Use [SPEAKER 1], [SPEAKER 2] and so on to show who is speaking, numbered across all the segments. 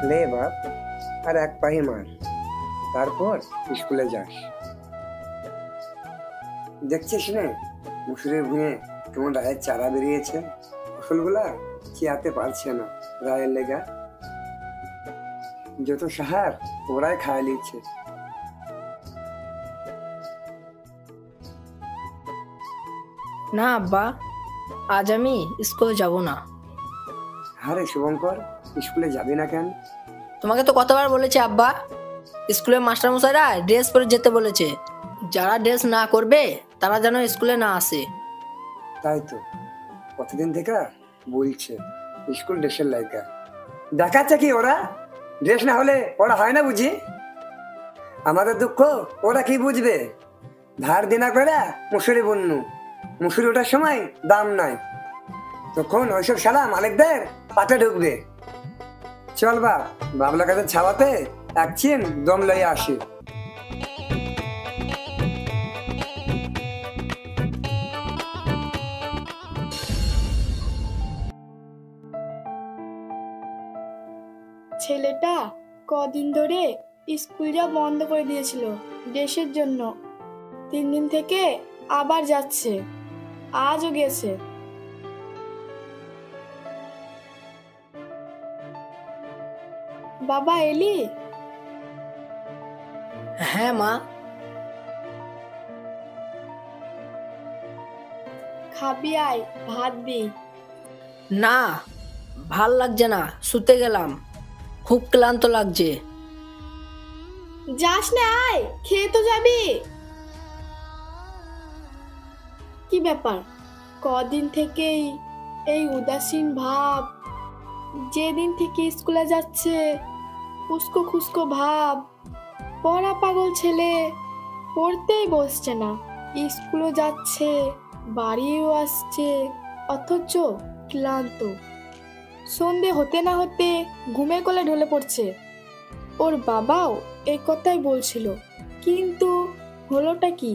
[SPEAKER 1] ले बाप আর এক পাহি মার, তারপর স্কুলে যাস। দেখছিস না মুসুরের ভুঁয়ে কেমন রায়ের চারা বেরিয়েছে, ফসলগুলা খেয়াতে পারছে না রায়ের লেগা। যত সাহার ওরাই খায় নিচ্ছে।
[SPEAKER 2] না আব্বা, আজ আমি স্কুলে যাব না।
[SPEAKER 1] আরে শুভঙ্কর, স্কুলে যাবি না কেন?
[SPEAKER 2] তোমাকে তো কতবার বলেছে আব্বা, স্কুলের মাস্টারমশাইরা ড্রেস পরে যেতে বলেছে। যারা ড্রেস না করবে তারা যেন স্কুলে না আসে।
[SPEAKER 1] তাই তো কতদিন থেকে বলছে স্কুল ড্রেসের লাইকা। দেখাচ্ছে কি ওরা ড্রেস না হলে ওরা হয় না বুঝি? আমাদের দুঃখ ওরা কি বুঝবে? ধার দিনা করে মুসুরি বন্যু, মুসুরি ওঠার সময় দাম নাই, তখন ওইসব শালা মালিকদের পাতে ঢুকবে। চল বাবলা কাছে ছাওয়াতে এক চিন দম লইয়া আসি।
[SPEAKER 3] ছেলেটা কদিন ধরে স্কুল যা বন্ধ করে দিয়েছিল দেশের জন্য, 3 দিন থেকে আবার যাচ্ছে, আজও গেছে। বাবা এলি?
[SPEAKER 2] হ্যাঁ মা।
[SPEAKER 3] খাবি আয়, ভাত দি।
[SPEAKER 2] না, ভাল লাগছে না, শুতে গেলাম, খুব ক্লান্ত লাগছে।
[SPEAKER 3] যাস না, আয়, খেয়ে তো যাবি। কি ব্যাপার কদিন থেকেই এই উদাসীন ভাব? যেদিন থেকে স্কুলে যাচ্ছে উস্কো খুস্কো ভাব। পড়া পাগল ছেলে, পড়তেই বসছে না, স্কুলও যাচ্ছে বাড়িও আসছে, অথচ ক্লান্ত। সন্ধে হতে না হতে ঘুমের কোলে ঢলে পড়ছে। ওর বাবাও এই কথাই বলছিল, কিন্তু হলোটা কি?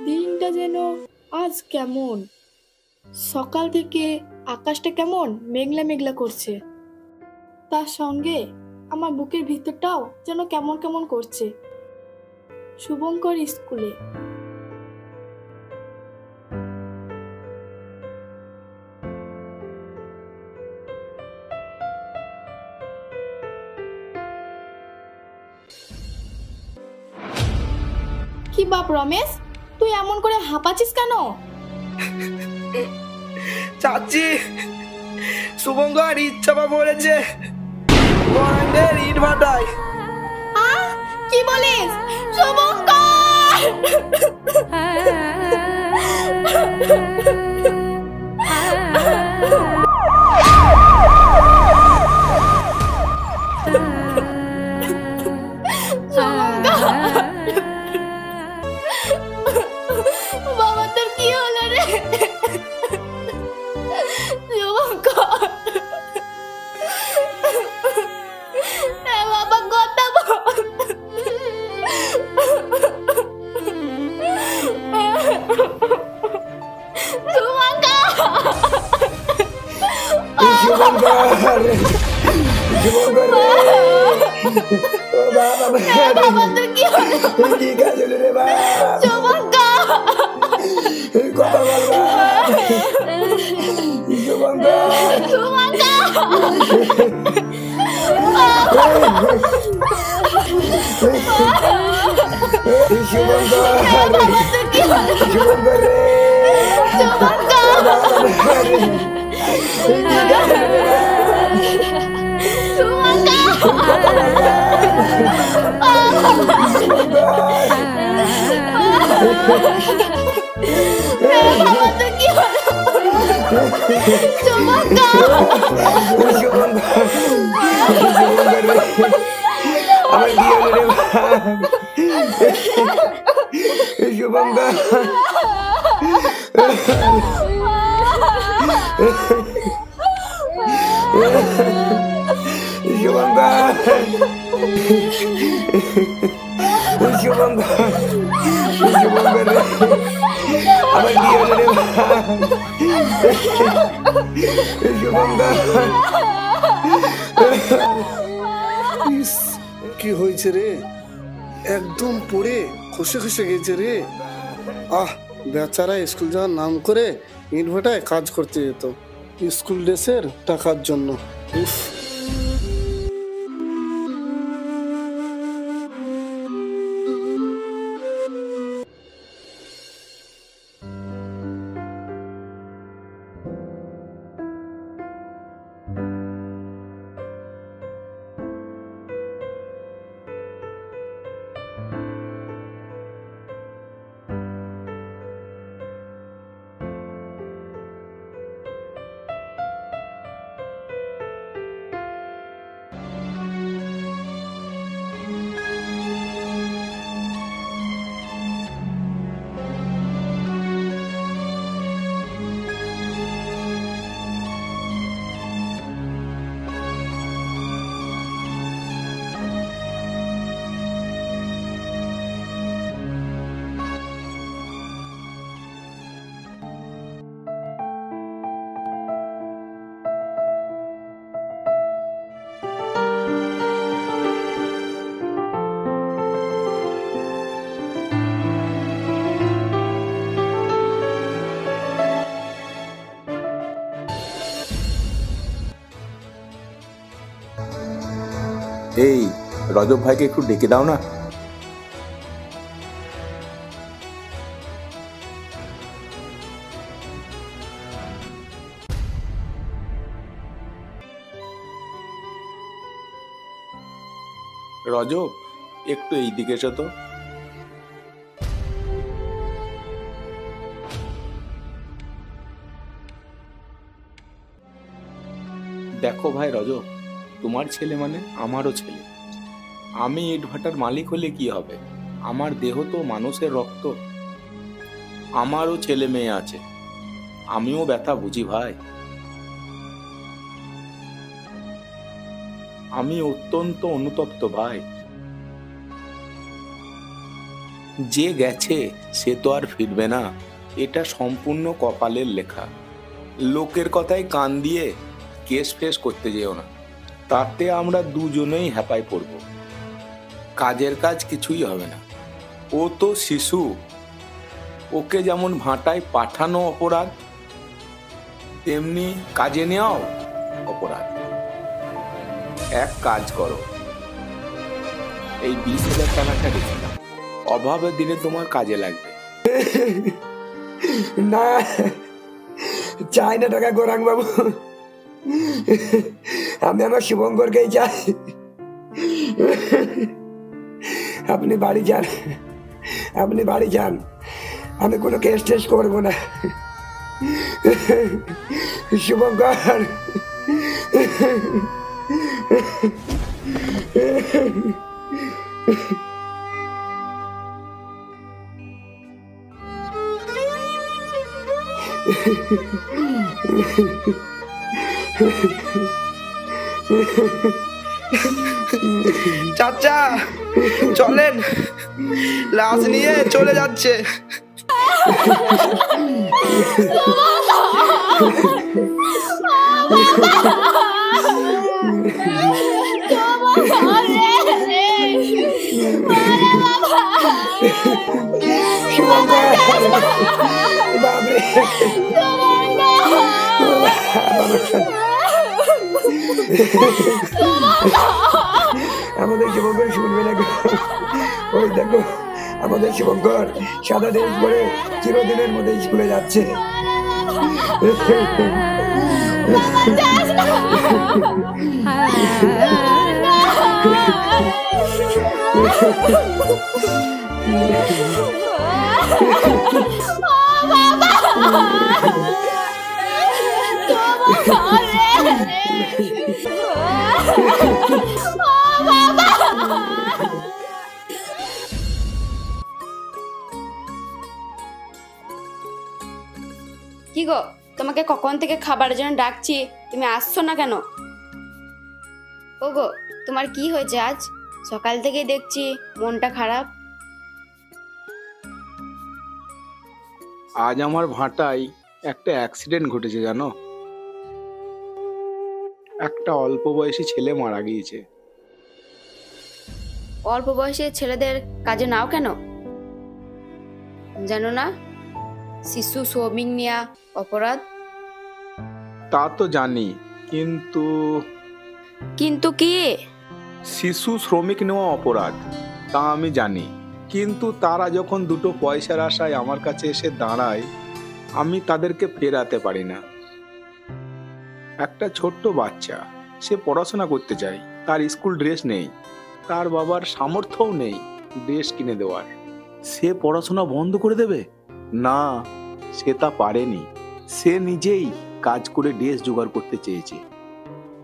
[SPEAKER 3] দিনটা যেন আজ কেমন, সকাল থেকে আকাশটা কেমন মেঘলা মেঘলা করছে, তার সঙ্গে আমার বুকের ভিতরটাও যেন কেমন কেমন করছে। শুভঙ্কর স্কুলে। কি বাপ রমেশ, তুই এমন করে হাঁপাচ্ছিস কেন?
[SPEAKER 4] চাচি, শুভঙ্কর ইচ্ছা পড়েছে ইট ভাটায়।
[SPEAKER 3] কি বলিস শুভঙ্কর? বাবা তোর কি হলো রে? বাবা কথা বল।
[SPEAKER 1] শুভঙ্কর
[SPEAKER 3] বাবা তো কি হলো শুভঙ্কর
[SPEAKER 1] আমার কি হলো রে শুভঙ্কর আমার কি হলো রে
[SPEAKER 5] ইস, কি হয়েছে রে? একদম পড়ে খসে খসে গেছে রে। বেচারা স্কুল যাওয়ার নাম করে ইটভাটায় কাজ করতে যেত স্কুল ড্রেসের টাকার জন্য। উফ,
[SPEAKER 6] এই রজব ভাইকে একটু ডেকে দাও না। রজব, একটু এই দিকে এসো তো। দেখো ভাই রজব, তোমার ছেলে মানে আমারও ছেলে। আমি ইটভাটার মালিক হলে কি হবে, আমার দেহ তো মানুষের রক্ত। আমারও ছেলে মেয়ে আছে, আমিও ব্যথা বুঝি ভাই। আমি অত্যন্ত অনুতপ্ত ভাই। যে গেছে সে তো আর ফিরবে না, এটা সম্পূর্ণ কপালের লেখা। লোকের কথায় কান দিয়ে কেস ফেস করতে যেও না, তাতে আমরা দুজনেই হ্যাপায় পড়ব। কাজের কাজ কিছুই হবে না। ও তো শিশু, ওকে যেমন ভাটায় পাঠানো অপরাধ, তেমনি কাজে নেওয়াও অপরাধ। এক কাজ করো, এই 20,000 টাকাটা রেখে দাও, অভাবের দিনে তোমার কাজে লাগবে।
[SPEAKER 1] না, চাই না টাকা গোরাং বাবু, আমি আমার শুভঙ্করকেই চাই। আপনি বাড়ি যান, আপনি বাড়ি যান, আমি কোনো কেস টেস করবো না। শুভঙ্কর,
[SPEAKER 4] চাচা চলেন, লাশ নিয়ে চলে যাচ্ছে।
[SPEAKER 1] আমাদের শুভঙ্কর শুনবে না। ওই দেখো আমাদের শুভঙ্কর সাদা ড্রেস পরে চিরদিনের মধ্যে স্কুলে যাচ্ছে।
[SPEAKER 7] কি গো, তোমাকে কখন থেকে খাবারের জন্য ডাকছি, তুমি আসছো না কেন? ও গো, তোমার কি হয়েছে আজ? সকাল থেকেই দেখছি মনটা খারাপ।
[SPEAKER 6] আজ আমার ভাটায় একটা অ্যাক্সিডেন্ট ঘটেছে জানো। একটা অল্প বয়সী ছেলে মারা গিয়েছে।
[SPEAKER 7] অল্প বয়সী ছেলেদের কাজে নাও কেন? জানো না শিশু শ্রমিক নেওয়া অপরাধ?
[SPEAKER 6] তা তো জানি, কিন্তু
[SPEAKER 7] কিন্তু কি?
[SPEAKER 6] শিশু শ্রমিক নেওয়া অপরাধ তা আমি জানি, কিন্তু তারা যখন দুটো পয়সার আশায় আমার কাছে এসে দাঁড়ায়, আমি তাদেরকে ফেরাতে পারি না। একটা ছোট্ট বাচ্চা, সে পড়াশোনা করতে চায়, তার স্কুল ড্রেস নেই, তার বাবার সামর্থ্যও নেই ড্রেস কিনে দেওয়ার। সে পড়াশোনা বন্ধ করে দেবে? না, সে তা পারেনি। সে নিজেই কাজ করে ড্রেস জোগাড় করতে চেয়েছে।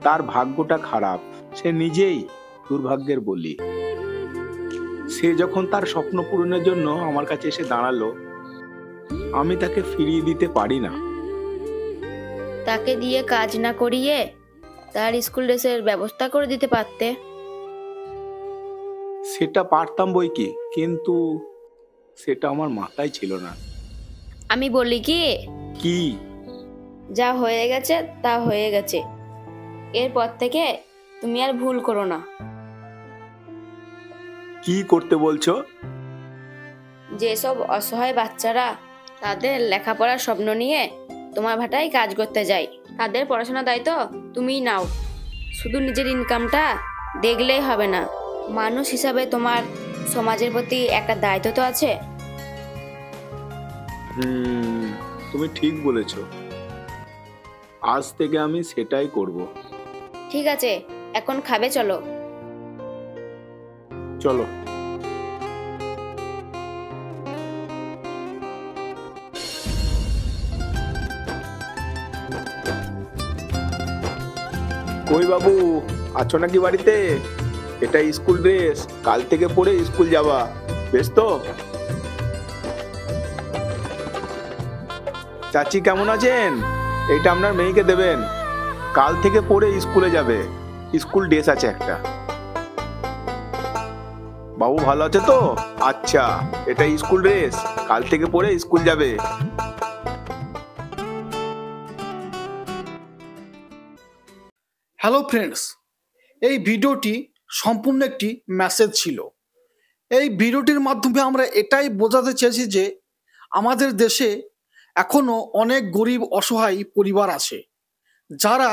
[SPEAKER 6] তার ভাগ্যটা খারাপ, সে নিজেই দুর্ভাগ্যের বলি। সে যখন তার স্বপ্ন পূরণের জন্য আমার কাছে এসে দাঁড়ালো, আমি তাকে ফিরিয়ে দিতে পারি না।
[SPEAKER 7] তাকে দিয়ে কাজ না করিয়ে তার স্কুল ড্রেসের ব্যবস্থা করে দিতে পারতে।
[SPEAKER 6] সেটা পারতাম বই কি, কিন্তু সেটা আমার মাথায় ছিল না।
[SPEAKER 7] আমি বলি কি,
[SPEAKER 6] কি?
[SPEAKER 7] যা হয়ে গেছে তা হয়ে গেছে, এরপর থেকে তুমি আর ভুল করো না।
[SPEAKER 6] কি করতে বলছো?
[SPEAKER 7] যেসব অসহায় বাচ্চারা তাদের লেখাপড়ার স্বপ্ন নিয়ে তোমার ভাটায় কাজ করতে যায়, তাদের পড়াশোনার দায়িত্ব তুমিই নাও। শুধু নিজের ইনকামটা দেখলেই হবে না, মানুষ হিসাবে তোমার সমাজের প্রতি একটা দায়িত্ব তো আছে।
[SPEAKER 6] তুমি ঠিক বলেছো। আজ থেকে আমি সেটাই করব।
[SPEAKER 7] ঠিক আছে, এখন খাবে চলো।
[SPEAKER 6] চলো। কই বাবু, আছো নাকি বাড়িতে? এটা স্কুল ড্রেস, কাল থেকে পরে স্কুল যাবা, বেশ তো? চাচি কেমন আছেন? এইটা আপনার মেয়েকে দেবেন, কাল থেকে পরে স্কুলে যাবে, স্কুল ড্রেস আছে একটা। বাবু ভালো আছে তো? আচ্ছা, এটা স্কুল ড্রেস, কাল থেকে পরে স্কুল যাবে।
[SPEAKER 5] হ্যালো ফ্রেন্ডস, এই ভিডিওটি সম্পূর্ণ একটি মেসেজ ছিল। এই ভিডিওটির মাধ্যমে আমরা এটাই বোঝাতে চেয়েছি যে আমাদের দেশে এখনো অনেক গরিব অসহায় পরিবার আছে, যারা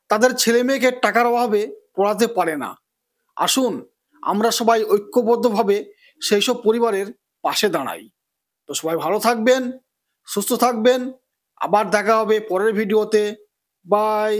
[SPEAKER 5] তাদের ছেলে মেয়েকে টাকার অভাবে পড়াতে পারে না। আসুন আমরা সবাই ঐক্যবদ্ধভাবে সেই সব পরিবারের পাশে দাঁড়াই। তো সবাই ভালো থাকবেন, সুস্থ থাকবেন, আবার দেখা হবে পরের ভিডিওতে। বাই।